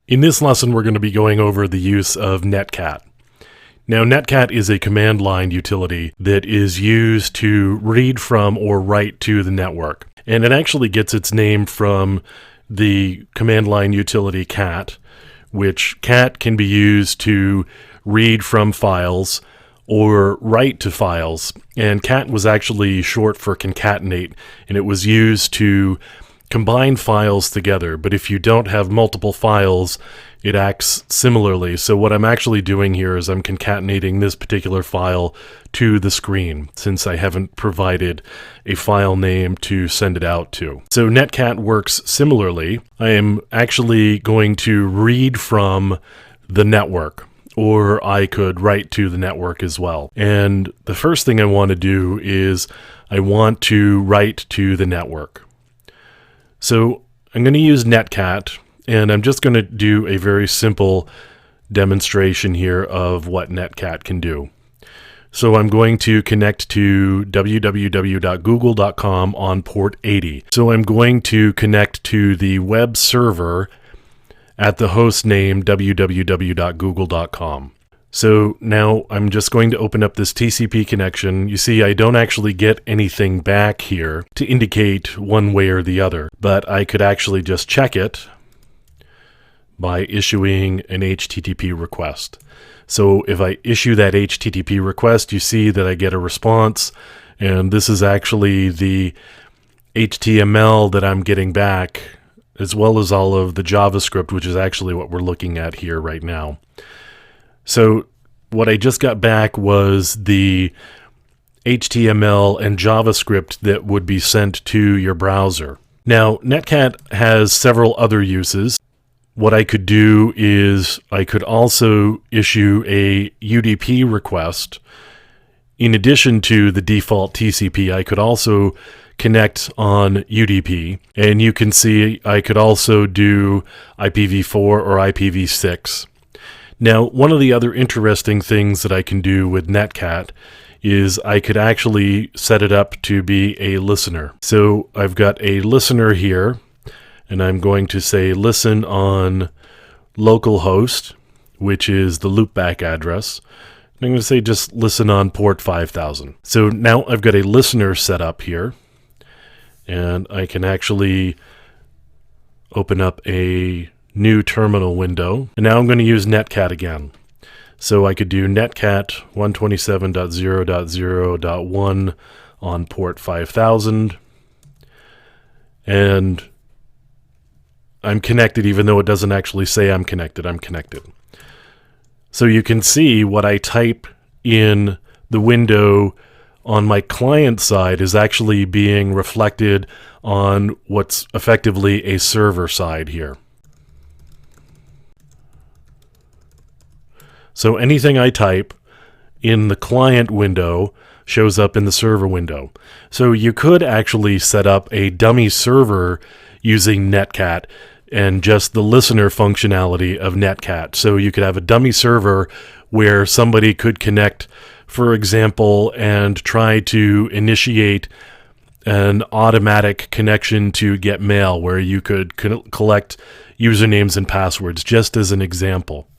In this lesson, we're going to be going over the use of Netcat. Now, Netcat is a command line utility that is used to read from or write to the network. And it actually gets its name from the command line utility cat, which cat can be used to read from files or write to files. And cat was actually short for concatenate, and it was used to combine files together. But if you don't have multiple files, it acts similarly. So what I'm actually doing here is I'm concatenating this particular file to the screen, since I haven't provided a file name to send it out to. So Netcat works similarly. I am actually going to read from the network, or I could write to the network as well. And the first thing I want to do is I want to write to the network. So I'm going to use Netcat, and I'm just going to do a very simple demonstration here of what Netcat can do. So I'm going to connect to www.google.com on port 80. So I'm going to connect to the web server at the host name www.google.com. So now I'm just going to open up this TCP connection. You see, I don't actually get anything back here to indicate one way or the other, but I could actually just check it by issuing an HTTP request. So if I issue that HTTP request, you see that I get a response, and this is actually the HTML that I'm getting back, as well as all of the JavaScript, which is actually what we're looking at here right now. So what I just got back was the HTML and JavaScript that would be sent to your browser. Now, Netcat has several other uses. What I could do is I could also issue a UDP request. In addition to the default TCP, I could also connect on UDP. And you can see I could also do IPv4 or IPv6. Now, one of the other interesting things that I can do with Netcat is I could actually set it up to be a listener. So I've got a listener here, and I'm going to say listen on localhost, which is the loopback address. I'm going to say just listen on port 5000. So now I've got a listener set up here, and I can actually open up a new terminal window. And now I'm going to use Netcat again. So I could do Netcat 127.0.0.1 on port 5000. And I'm connected, even though it doesn't actually say I'm connected. I'm connected. So you can see what I type in the window on my client side is actually being reflected on what's effectively a server side here. So anything I type in the client window shows up in the server window. So you could actually set up a dummy server using Netcat and just the listener functionality of Netcat. So you could have a dummy server where somebody could connect, for example, and try to initiate an automatic connection to get mail, where you could collect usernames and passwords, just as an example.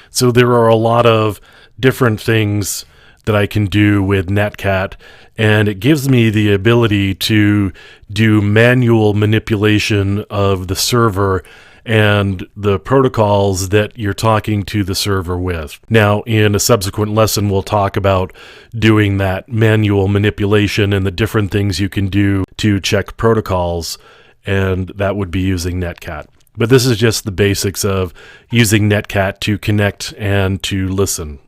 So there are a lot of different things that I can do with Netcat, and it gives me the ability to do manual manipulation of the server and the protocols that you're talking to the server with. Now, in a subsequent lesson, we'll talk about doing that manual manipulation and the different things you can do to check protocols, and that would be using Netcat. But this is just the basics of using Netcat to connect and to listen.